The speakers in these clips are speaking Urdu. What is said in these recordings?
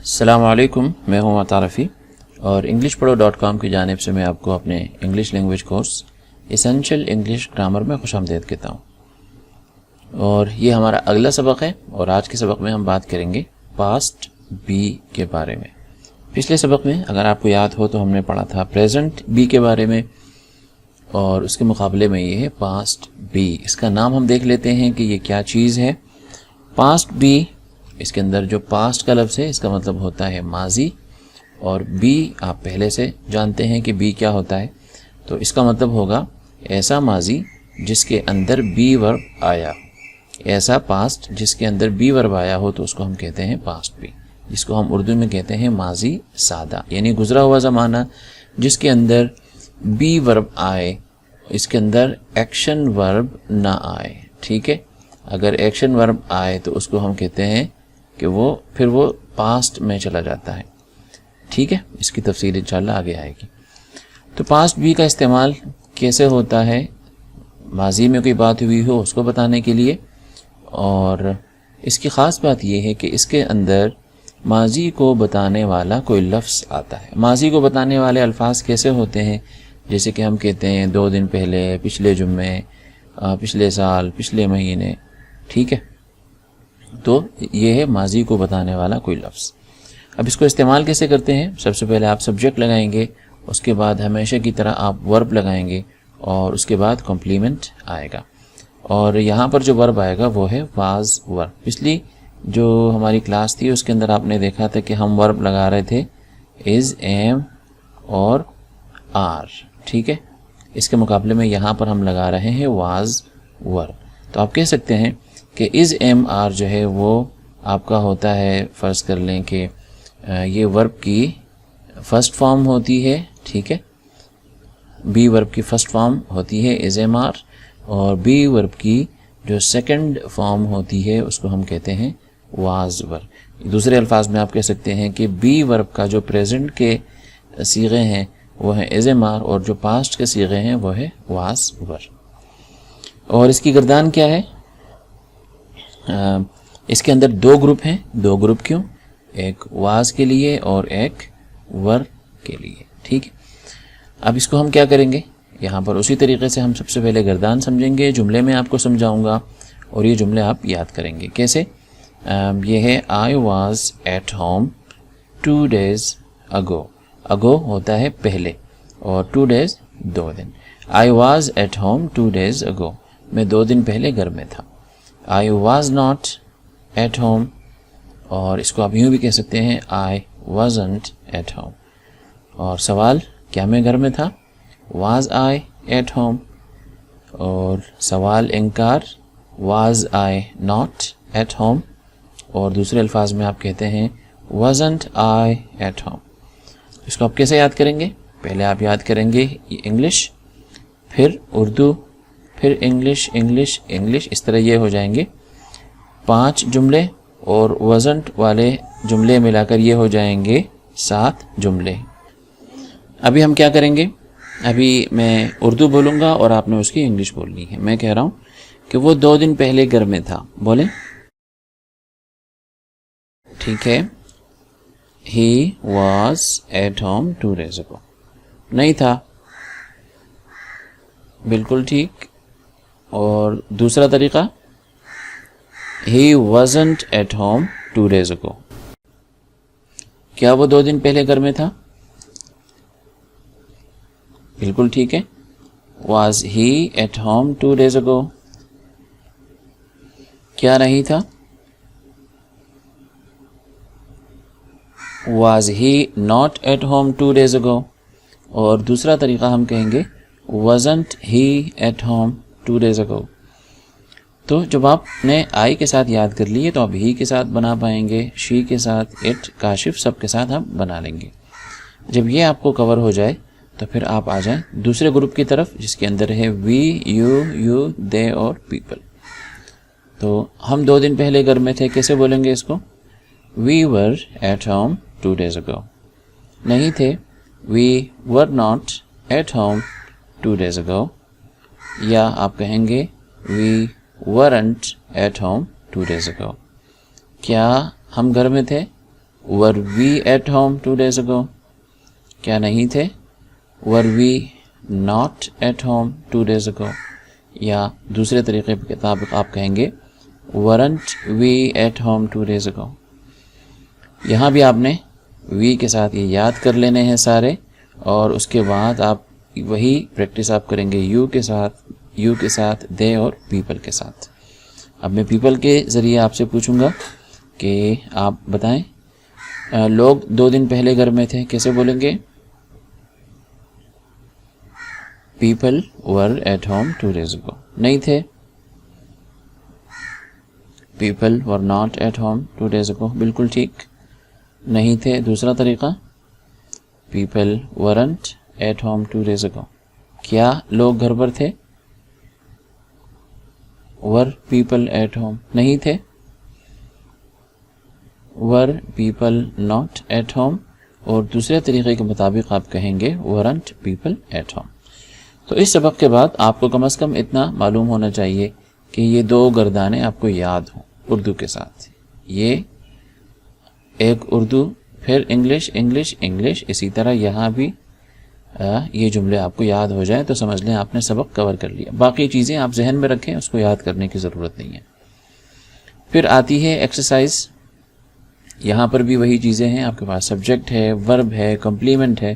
السلام علیکم، میں ہوں عطارفی اور englishpro.com کی جانب سے میں آپ کو اپنے English language course essential English grammar میں خوش آمدید کہتا ہوں۔ اور یہ ہمارا اگلا سبق ہے اور آج کے سبق میں ہم بات کریں گے پاسٹ بی کے بارے میں۔ پچھلے سبق میں اگر آپ کو یاد ہو تو ہم نے پڑھا تھا پریزنٹ بی کے بارے میں، اور اس کے مقابلے میں یہ ہے پاسٹ بی۔ اس کا نام ہم دیکھ لیتے ہیں کہ یہ کیا چیز ہے۔ پاسٹ بی، اس کے اندر جو پاسٹ کا لفظ ہے اس کا مطلب ہوتا ہے ماضی، اور بی آپ پہلے سے جانتے ہیں کہ بی کیا ہوتا ہے، تو اس کا مطلب ہوگا ایسا ماضی جس کے اندر بی ورب آیا، ایسا پاسٹ جس کے اندر بی ورب آیا ہو تو اس کو ہم کہتے ہیں پاسٹ بی، جس کو ہم اردو میں کہتے ہیں ماضی سادہ، یعنی گزرا ہوا زمانہ جس کے اندر بی ورب آئے، اس کے اندر ایکشن ورب نہ آئے۔ ٹھیک ہے، اگر ایکشن ورب آئے تو اس کو ہم کہتے ہیں کہ وہ پاسٹ میں چلا جاتا ہے۔ ٹھیک ہے، اس کی تفصیل انشاءاللہ آگے آئے گی۔ تو پاسٹ بی کا استعمال کیسے ہوتا ہے؟ ماضی میں کوئی بات ہوئی ہو اس کو بتانے کے لیے، اور اس کی خاص بات یہ ہے کہ اس کے اندر ماضی کو بتانے والا کوئی لفظ آتا ہے۔ ماضی کو بتانے والے الفاظ کیسے ہوتے ہیں؟ جیسے کہ ہم کہتے ہیں 2 دن پہلے، پچھلے جمعے، پچھلے سال، پچھلے مہینے۔ ٹھیک ہے، تو یہ ہے ماضی کو بتانے والا کوئی لفظ۔ اب اس کو استعمال کیسے کرتے ہیں؟ سب سے پہلے آپ سبجیکٹ لگائیں گے، اس کے بعد ہمیشہ کی طرح آپ ورب لگائیں گے، اور اس کے بعد کمپلیمنٹ آئے گا، اور یہاں پر جو ورب آئے گا وہ ہے واز ورب۔ پچھلی جو ہماری کلاس تھی اس کے اندر آپ نے دیکھا تھا کہ ہم ورب لگا رہے تھے از، ایم اور آر۔ ٹھیک ہے، اس کے مقابلے میں یہاں پر ہم لگا رہے ہیں واز ورب۔ تو آپ کہہ سکتے ہیں کہ از ایم آر جو ہے وہ آپ کا ہوتا ہے، فرض کر لیں کہ یہ ورب کی فرسٹ فارم ہوتی ہے۔ ٹھیک ہے، بی ورب کی فرسٹ فارم ہوتی ہے از ایم آر، اور بی ورب کی جو سیکنڈ فارم ہوتی ہے اس کو ہم کہتے ہیں واز ورب۔ دوسرے الفاظ میں آپ کہہ سکتے ہیں کہ بی ورب کا جو پریزنٹ کے صیغے ہیں وہ ہیں از ایم آر، اور جو پاسٹ کے صیغے ہیں وہ ہے واز ورب۔ اور اس کی گردان کیا ہے؟ اس کے اندر 2 گروپ ہیں۔ 2 گروپ کیوں؟ ایک واز کے لیے اور ایک ور کے لیے۔ ٹھیک ہے، اب اس کو ہم کیا کریں گے؟ یہاں پر اسی طریقے سے ہم سب سے پہلے گردان سمجھیں گے، جملے میں آپ کو سمجھاؤں گا، اور یہ جملے آپ یاد کریں گے۔ کیسے؟ یہ ہے I was at home 2 days ago۔ ago ہوتا ہے پہلے، اور 2 days 2 then. I was at home 2 days ago، میں 2 دن پہلے گھر میں تھا۔ I was not at home، اور اس کو آپ یوں بھی کہہ سکتے ہیں I wasn't at home۔ اور سوال، کیا میں گھر میں تھا؟ Was I at home؟ اور سوال انکار، Was I not at home؟ اور دوسرے الفاظ میں آپ کہتے ہیں wasn't I at home۔ اس کو آپ کیسے یاد کریں گے؟ پہلے آپ یاد کریں گے انگلش، پھر اردو، پھر انگلش، انگلش، انگلش، اس طرح یہ ہو جائیں گے 5 جملے، اور wasn't والے جملے ملا کر یہ ہو جائیں گے 7 جملے۔ ابھی ہم کیا کریں گے؟ ابھی میں اردو بولوں گا اور آپ نے اس کی انگلش بولنی ہے۔ میں کہہ رہا ہوں کہ وہ 2 دن پہلے گھر میں تھا، بولیں۔ ٹھیک ہے، He was at home 2 days ago۔ نہیں تھا، بالکل ٹھیک۔ اور دوسرا طریقہ، He wasn't at home 2 days ago۔ کیا وہ 2 دن پہلے گھر میں تھا؟ بالکل ٹھیک ہے۔ Was he at home 2 days ago؟ کیا نہیں تھا؟ Was he not at home 2 days ago؟ اور دوسرا طریقہ ہم کہیں گے wasn't he at home 2 days ago۔ تو جب آپ نے آئی کے ساتھ یاد کر لیے تو آپ ہی کے ساتھ بنا پائیں گے، شی کے ساتھ، اٹ، کاشف، سب کے ساتھ آپ بنا لیں گے۔ جب یہ آپ کو کور ہو جائے تو پھر آپ آ جائیں دوسرے گروپ کی طرف، جس کے اندر ہے وی، یو، دے اور پیپل۔ تو ہم 2 دن پہلے گھر میں تھے، کیسے بولیں گے اس کو؟ We were at home 2 days ago۔ نہیں تھے، we were not at home 2 days ago۔ یا آپ کہیں گے وی weren't at home 2 days ago۔ کیا ہم گھر میں تھے؟ Were we at home 2 days ago؟ کیا نہیں تھے؟ Were we not at home 2 days ago؟ یا دوسرے طریقے کے مطابق آپ کہیں گے weren't we at home 2 days ago؟ یہاں بھی آپ نے وی کے ساتھ یہ یاد کر لینے ہیں سارے، اور اس کے بعد آپ وہی پریکٹس آپ کریں گے یو کے ساتھ دے اور پیپل کے ساتھ۔ اب میں پیپل کے ذریعے آپ سے پوچھوں گا کہ آپ بتائیں لوگ 2 دن پہلے گھر میں تھے، کیسے بولیں گے؟ People were at home 2 days ago۔ نہیں تھے، people were not at home 2 days ago۔ بالکل ٹھیک، نہیں تھے۔ دوسرا طریقہ people weren't at home 2 days ago۔ کیا لوگ گھر پر تھے؟ Were people at home. نہیں تھے، were people not at home, اور دوسرے طریقے کے مطابق آپ کہیں گے ورنٹ پیپل ایٹ ہوم۔ تو اس سبق کے بعد آپ کو کم از کم اتنا معلوم ہونا چاہیے کہ یہ 2 گردانے آپ کو یاد ہوں اردو کے ساتھ، یہ ایک اردو پھر انگلش انگلش انگلش، اسی طرح یہاں بھی یہ جملے آپ کو یاد ہو جائیں تو سمجھ لیں آپ نے سبق کور کر لیا۔ باقی چیزیں آپ ذہن میں رکھیں، اس کو یاد کرنے کی ضرورت نہیں ہے۔ پھر آتی ہے ایکسرسائز۔ یہاں پر بھی وہی چیزیں ہیں، آپ کے پاس سبجیکٹ ہے، ورب ہے، کمپلیمنٹ ہے،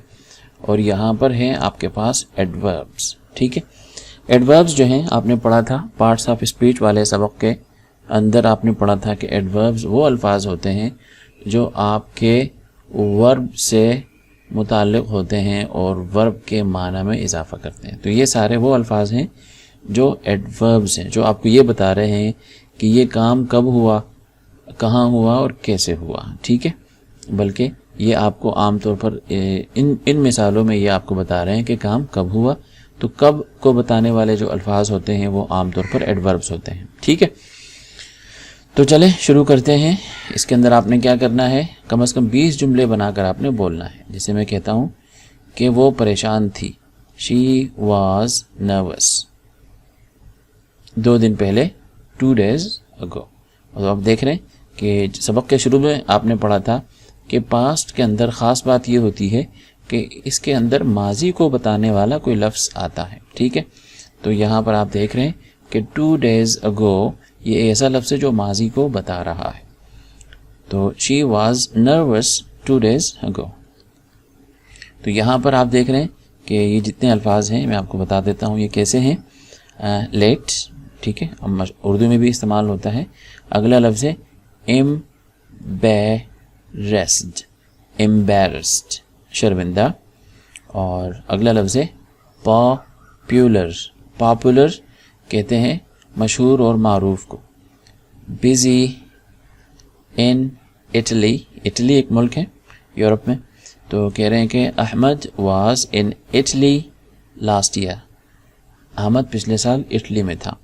اور یہاں پر ہیں آپ کے پاس ایڈوربس۔ ٹھیک ہے، ایڈوربس جو ہیں آپ نے پڑھا تھا پارٹس آف اسپیچ والے سبق کے اندر، آپ نے پڑھا تھا کہ ایڈوربس وہ الفاظ ہوتے ہیں جو آپ کے ورب سے متعلق ہوتے ہیں اور ورب کے معنی میں اضافہ کرتے ہیں۔ تو یہ سارے وہ الفاظ ہیں جو ایڈوربس ہیں، جو آپ کو یہ بتا رہے ہیں کہ یہ کام کب ہوا، کہاں ہوا اور کیسے ہوا۔ ٹھیک ہے، بلکہ یہ آپ کو عام طور پر ان مثالوں میں یہ آپ کو بتا رہے ہیں کہ کام کب ہوا، تو کب کو بتانے والے جو الفاظ ہوتے ہیں وہ عام طور پر ایڈوربس ہوتے ہیں۔ ٹھیک ہے، تو چلیں شروع کرتے ہیں۔ اس کے اندر آپ نے کیا کرنا ہے، کم از کم 20 جملے بنا کر آپ نے بولنا ہے۔ جسے میں کہتا ہوں کہ وہ پریشان تھی، شی واز نروس، 2 دن پہلے 2 days ago۔ اور آپ دیکھ رہے ہیں کہ سبق کے شروع میں آپ نے پڑھا تھا کہ پاسٹ کے اندر خاص بات یہ ہوتی ہے کہ اس کے اندر ماضی کو بتانے والا کوئی لفظ آتا ہے۔ ٹھیک ہے، تو یہاں پر آپ دیکھ رہے ہیں کہ 2 days ago یہ ایسا لفظ ہے جو ماضی کو بتا رہا ہے۔ تو she was nervous 2 days ago۔ تو یہاں پر آپ دیکھ رہے ہیں کہ یہ جتنے الفاظ ہیں میں آپ کو بتا دیتا ہوں یہ کیسے ہیں۔ لیٹ، ٹھیک ہے، اردو میں بھی استعمال ہوتا ہے۔ اگلا لفظ ہے embarrassed، شرمندہ، اور اگلا لفظ ہے popular کہتے ہیں مشہور اور معروف کو۔ busy in Italy، اٹلی ایک ملک ہے یورپ میں، تو کہہ رہے ہیں کہ Ahmad was in Italy last year، Ahmad پچھلے سال اٹلی میں تھا۔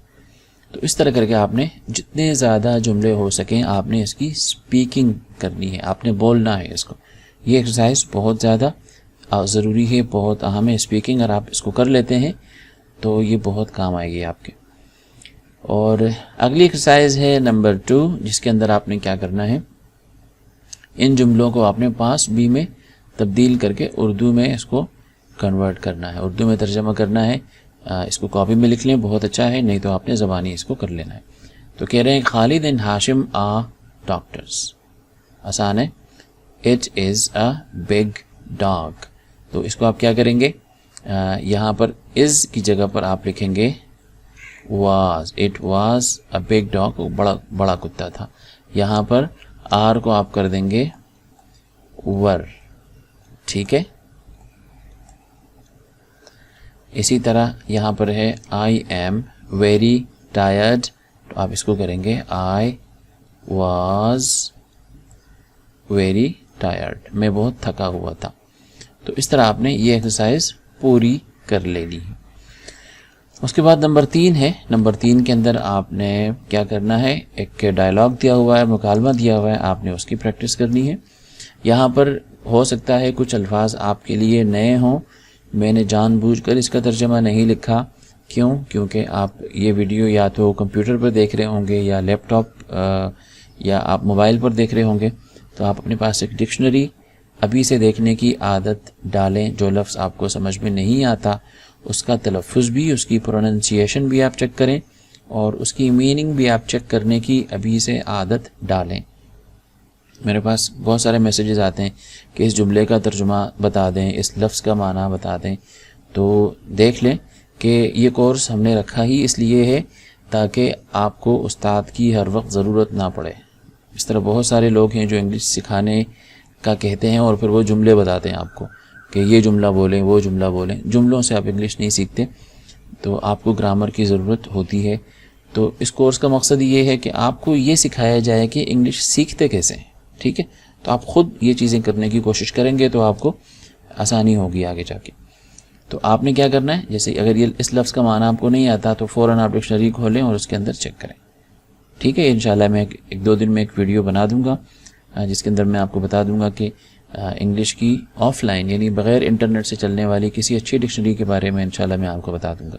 تو اس طرح کر کے آپ نے جتنے زیادہ جملے ہو سکیں آپ نے اس کی سپیکنگ کرنی ہے، آپ نے بولنا ہے اس کو۔ یہ ایکسرسائز بہت زیادہ ضروری ہے، بہت اہم ہے۔ اسپیکنگ اگر آپ اس کو کر لیتے ہیں تو یہ بہت کام آئے گی آپ کے۔ اور اگلی ایکسرسائز ہے نمبر 2، جس کے اندر آپ نے کیا کرنا ہے، ان جملوں کو آپ نے پاس بی میں تبدیل کر کے اردو میں اس کو کنورٹ کرنا ہے، اردو میں ترجمہ کرنا ہے۔ اس کو کاپی میں لکھ لیں، بہت اچھا ہے، نہیں تو آپ نے زبانی اس کو کر لینا ہے۔ تو کہہ رہے ہیں خالد اینڈ ہاشم آر ڈاکٹرز، آسان ہے، it is a big dog. تو اس کو آپ کیا کریں گے، یہاں پر از کی جگہ پر آپ لکھیں گے was, it was a big dog, بڑا کتا تھا۔ یہاں پر آر کو آپ کر دیں گے ور، ٹھیک ہے۔ اسی طرح یہاں پر ہے آئی ایم ویری ٹائرڈ، تو آپ اس کو کریں گے آئی واز ویری ٹائرڈ، میں بہت تھکا ہوا تھا۔ تو اس طرح آپ نے یہ ایکسرسائز پوری کر لینی ہے۔ اس کے بعد نمبر 3 ہے۔ نمبر 3 کے اندر آپ نے کیا کرنا ہے، ایک ڈائلاگ دیا ہوا ہے، مکالمہ دیا ہوا ہے، آپ نے اس کی پریکٹس کرنی ہے۔ یہاں پر ہو سکتا ہے کچھ الفاظ آپ کے لیے نئے ہوں، میں نے جان بوجھ کر اس کا ترجمہ نہیں لکھا۔ کیونکہ آپ یہ ویڈیو یا تو کمپیوٹر پر دیکھ رہے ہوں گے یا لیپ ٹاپ یا آپ موبائل پر دیکھ رہے ہوں گے، تو آپ اپنے پاس ایک ڈکشنری ابھی سے دیکھنے کی عادت ڈالیں. جو لفظ آپ کو سمجھ میں نہیں آتا اس کا تلفظ بھی، اس کی پروننسیشن بھی آپ چیک کریں اور اس کی میننگ بھی آپ چیک کرنے کی ابھی سے عادت ڈالیں. میرے پاس بہت سارے میسیجز آتے ہیں کہ اس جملے کا ترجمہ بتا دیں، اس لفظ کا معنی بتا دیں. تو دیکھ لیں کہ یہ کورس ہم نے رکھا ہی اس لیے ہے تاکہ آپ کو استاد کی ہر وقت ضرورت نہ پڑے. اس طرح بہت سارے لوگ ہیں جو انگلش سکھانے کا کہتے ہیں اور پھر وہ جملے بتاتے ہیں آپ کو کہ یہ جملہ بولیں، وہ جملہ بولیں. جملوں سے آپ انگلش نہیں سیکھتے، تو آپ کو گرامر کی ضرورت ہوتی ہے. تو اس کورس کا مقصد یہ ہے کہ آپ کو یہ سکھایا جائے کہ انگلش سیکھتے کیسے ہیں. ٹھیک ہے، تو آپ خود یہ چیزیں کرنے کی کوشش کریں گے تو آپ کو آسانی ہوگی آگے جا کے. تو آپ نے کیا کرنا ہے، جیسے اگر یہ اس لفظ کا معنی آپ کو نہیں آتا تو فوراً آپ ڈکشنری کھولیں اور اس کے اندر چیک کریں. ٹھیک ہے، انشاءاللہ میں ایک دو دن میں ایک ویڈیو بنا دوں گا جس کے اندر میں آپ کو بتا دوں گا کہ انگلش کی آف لائن یعنی بغیر انٹرنیٹ سے چلنے والی کسی اچھی ڈکشنری کے بارے میں انشاءاللہ میں آپ کو بتا دوں گا.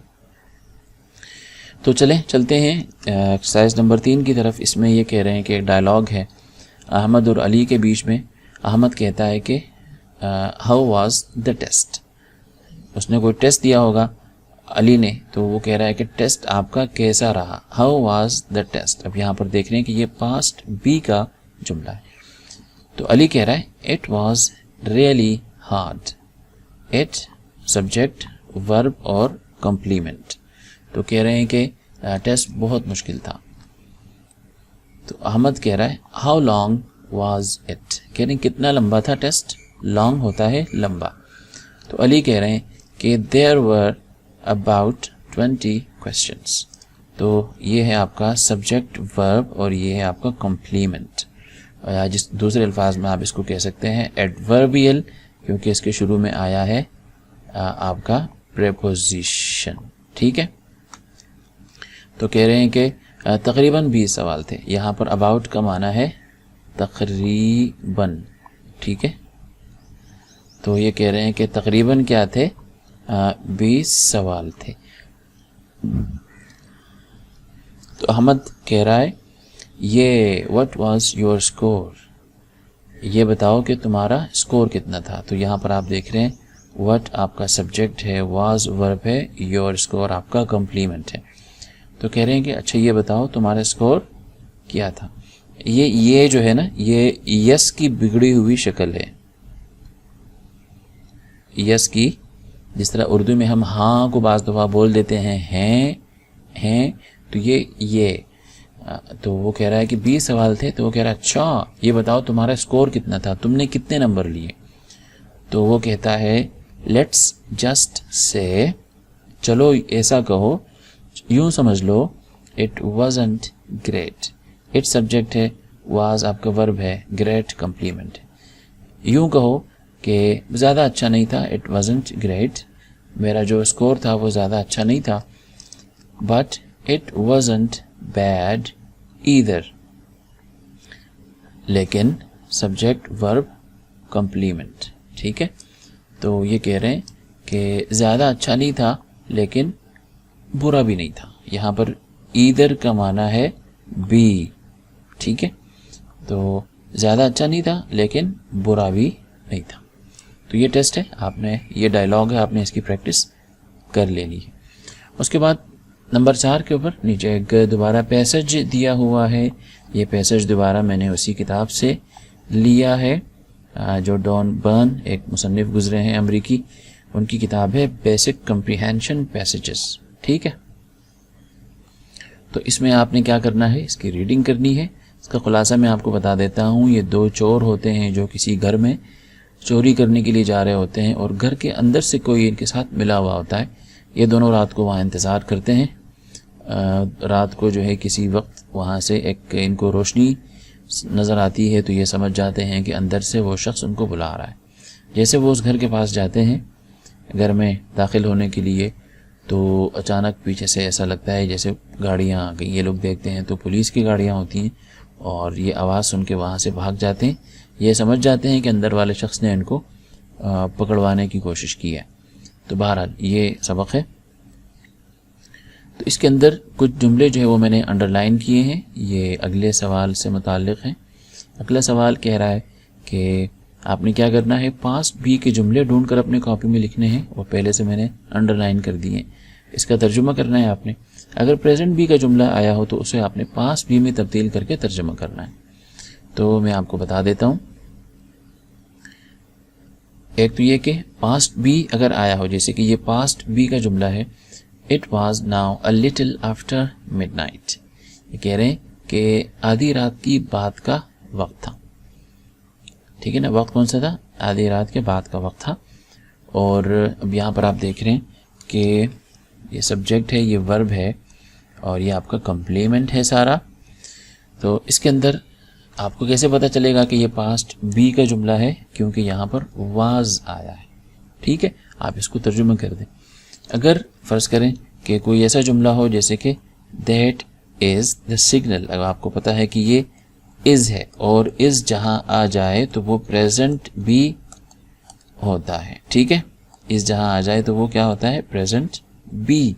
تو چلتے ہیں ایکسرسائز نمبر 3 کی طرف. اس میں یہ کہہ رہے ہیں کہ ایک ڈائلاگ ہے احمد اور علی کے بیچ میں. احمد کہتا ہے کہ ہاؤ واز دا ٹیسٹ. اس نے کوئی ٹیسٹ دیا ہوگا علی نے، تو وہ کہہ رہا ہے کہ ٹیسٹ آپ کا کیسا رہا. How was the test. اب یہاں پر دیکھ رہے ہیں کہ یہ پاسٹ بی کا جملہ ہے. تو علی کہہ رہا ہے it was really hard. It subject ورب اور کمپلیمنٹ. تو کہہ رہے ہیں کہ ٹیسٹ بہت مشکل تھا. تو احمد کہہ رہا ہے ہاؤ لانگ واز اٹ. کہہ رہے ہیں کتنا لمبا تھا ٹیسٹ. لانگ ہوتا ہے لمبا. تو علی کہہ رہے ہیں کہ دیر ور اباؤٹ 20 questions. تو یہ ہے آپ کا سبجیکٹ ورب اور یہ ہے آپ کا کمپلیمنٹ. جس دوسرے الفاظ میں آپ اس کو کہہ سکتے ہیں ایڈوربیل، کیونکہ اس کے شروع میں آیا ہے آپ کا پریپوزیشن. ٹھیک ہے، تو کہہ رہے ہیں کہ تقریباً 20 سوال تھے. یہاں پر اباؤٹ کا معنی ہے تقریباً. ٹھیک ہے، تو یہ کہہ رہے ہیں کہ تقریباً کیا تھے 20 سوال تھے. تو احمد کہہ رہا ہے یہ what was your score. یہ بتاؤ کہ تمہارا اسکور کتنا تھا. تو یہاں پر آپ دیکھ رہے ہیں what آپ کا سبجیکٹ ہے، was verb ہے، your score آپ کا کمپلیمنٹ ہے. تو کہہ رہے ہیں کہ اچھا یہ بتاؤ تمہارا اسکور کیا تھا. یہ جو ہے نا یہ یس کی بگڑی ہوئی شکل ہے. یس کی، جس طرح اردو میں ہم ہاں کو بعض دفعہ بول دیتے ہیں ہیں، تو یہ تو وہ کہہ رہا ہے کہ 20 سوال تھے. تو وہ کہہ رہا ہے اچھا یہ بتاؤ تمہارا اسکور کتنا تھا، تم نے کتنے نمبر لیے. تو وہ کہتا ہے لیٹس جسٹ سے، چلو ایسا کہو، یوں سمجھ لو it wasn't great. It subject ہے، واز آپ کا ورب ہے، گریٹ کمپلیمنٹ ہے. یوں کہو کہ زیادہ اچھا نہیں تھا، اٹ wasn't great. میرا جو اسکور تھا وہ زیادہ اچھا نہیں تھا. But it wasn't bad either. لیکن سبجیکٹ ورب کمپلیمنٹ. ٹھیک ہے، تو یہ کہہ رہے ہیں کہ زیادہ اچھا نہیں تھا لیکن برا بھی نہیں تھا. یہاں پر either کا معنی ہے بھی. ٹھیک ہے، تو زیادہ اچھا نہیں تھا لیکن برا بھی نہیں تھا. تو یہ ٹیسٹ ہے، آپ نے یہ ڈائلاگ ہے، آپ نے اس کی پریکٹس کر لینی ہے. اس کے بعد نمبر 4 کے اوپر نیچے ایک دوبارہ پیسج دیا ہوا ہے. یہ پیسج دوبارہ میں نے اسی کتاب سے لیا ہے جو ڈان برن ایک مصنف گزرے ہیں امریکی، ان کی کتاب ہے بیسک کمپریہینشن پیسیجز. ٹھیک ہے، تو اس میں آپ نے کیا کرنا ہے، اس کی ریڈنگ کرنی ہے. اس کا خلاصہ میں آپ کو بتا دیتا ہوں. یہ 2 چور ہوتے ہیں جو کسی گھر میں چوری کرنے کے لیے جا رہے ہوتے ہیں اور گھر کے اندر سے کوئی ان کے ساتھ ملا ہوا ہوتا ہے. یہ دونوں رات کو وہاں انتظار کرتے ہیں. رات کو جو ہے کسی وقت وہاں سے ایک ان کو روشنی نظر آتی ہے تو یہ سمجھ جاتے ہیں کہ اندر سے وہ شخص ان کو بلا رہا ہے. جیسے وہ اس گھر کے پاس جاتے ہیں گھر میں داخل ہونے کے لیے تو اچانک پیچھے سے ایسا لگتا ہے جیسے گاڑیاں آ گئی. یہ لوگ دیکھتے ہیں تو پولیس کی گاڑیاں ہوتی ہیں اور یہ آواز سن کے وہاں سے بھاگ جاتے ہیں. یہ سمجھ جاتے ہیں کہ اندر والے شخص نے ان کو پکڑوانے کی کوشش کی ہے. تو بہرحال یہ سبق ہے. تو اس کے اندر کچھ جملے جو ہے وہ میں نے انڈر لائن کیے ہیں، یہ اگلے سوال سے متعلق ہیں. اگلا سوال کہہ رہا ہے کہ آپ نے کیا کرنا ہے، پاسٹ بی کے جملے ڈھونڈ کر اپنے کاپی میں لکھنے ہیں، اور پہلے سے میں نے انڈر لائن کر دیے ہیں. اس کا ترجمہ کرنا ہے آپ نے. اگر پریزنٹ بی کا جملہ آیا ہو تو اسے آپ نے پاسٹ بی میں تبدیل کر کے ترجمہ کرنا ہے. تو میں آپ کو بتا دیتا ہوں. ایک تو یہ کہ پاسٹ بی اگر آیا ہو، جیسے کہ یہ پاسٹ بی کا جملہ ہے، it was now a little after mid night. یہ کہہ رہے ہیں کہ آدھی رات کی بعد کا وقت تھا. ٹھیک ہے نا، وقت کون سا تھا؟ آدھی رات کے بعد کا وقت تھا. اور اب یہاں پر آپ دیکھ رہے ہیں کہ یہ سبجیکٹ ہے، یہ ورب ہے، اور یہ آپ کا کمپلیمنٹ ہے سارا. تو اس کے اندر آپ کو کیسے پتہ چلے گا کہ یہ پاسٹ بی کا جملہ ہے؟ کیونکہ یہاں پر واز آیا ہے. ٹھیک ہے، آپ اس کو ترجمہ کر دیں. اگر فرض کریں کہ کوئی ایسا جملہ ہو جیسے کہ دیٹ از دا سگنل، اگر آپ کو پتہ ہے کہ یہ از ہے، اور از جہاں آ جائے تو وہ پریزنٹ بھی ہوتا ہے. ٹھیک ہے، از جہاں آ جائے تو وہ کیا ہوتا ہے؟ Present be.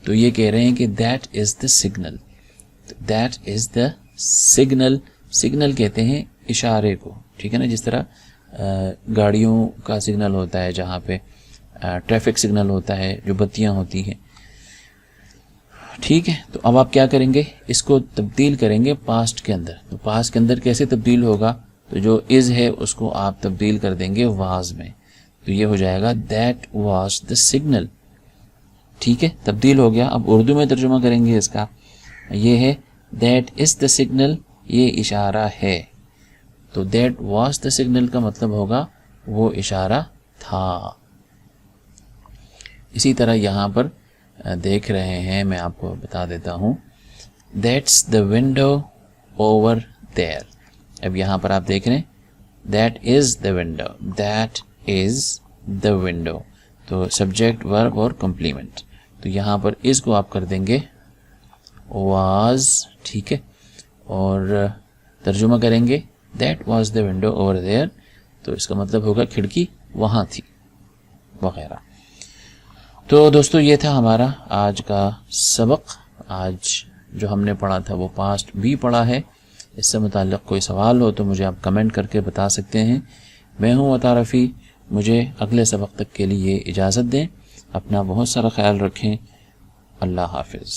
تو یہ کہہ رہے ہیں کہ that is the signal. That is the signal. Signal کہتے ہیں اشارے کو. ٹھیک ہے نا، جس طرح گاڑیوں کا سگنل ہوتا ہے، جہاں پہ ٹریفک سگنل ہوتا ہے، جو بتیاں ہوتی ہیں. ٹھیک ہے، تو اب آپ کیا کریں گے؟ اس کو تبدیل کریں گے پاسٹ کے اندر. تو پاسٹ کے اندر کیسے تبدیل ہوگا؟ تو جو از ہے اس کو آپ تبدیل کر دیں گے واز میں. تو یہ ہو جائے گا دیٹ واز دا سگنل. ٹھیک ہے، تبدیل ہو گیا. اب اردو میں ترجمہ کریں گے اس کا. یہ ہے دیٹ از دا سگنل، یہ اشارہ ہے. تو دیٹ واز دا سگنل کا مطلب ہوگا وہ اشارہ تھا. اسی طرح یہاں پر دیکھ رہے ہیں، میں آپ کو بتا دیتا ہوں، that's the window over there. اب یہاں پر آپ دیکھ رہے ہیں that is the window, that is the window. تو سبجیکٹ، ورب اور کمپلیمنٹ. تو یہاں پر اس کو آپ کر دیں گے واز. ٹھیک ہے، اور ترجمہ کریں گے that was the window over there. تو اس کا مطلب ہوگا کھڑکی وہاں تھی، وغیرہ. تو دوستو یہ تھا ہمارا آج کا سبق. آج جو ہم نے پڑھا تھا وہ پاسٹ بھی پڑھا ہے. اس سے متعلق کوئی سوال ہو تو مجھے آپ کمنٹ کر کے بتا سکتے ہیں. میں ہوں عطا رفیع. مجھے اگلے سبق تک کے لیے اجازت دیں. اپنا بہت سارا خیال رکھیں. اللہ حافظ.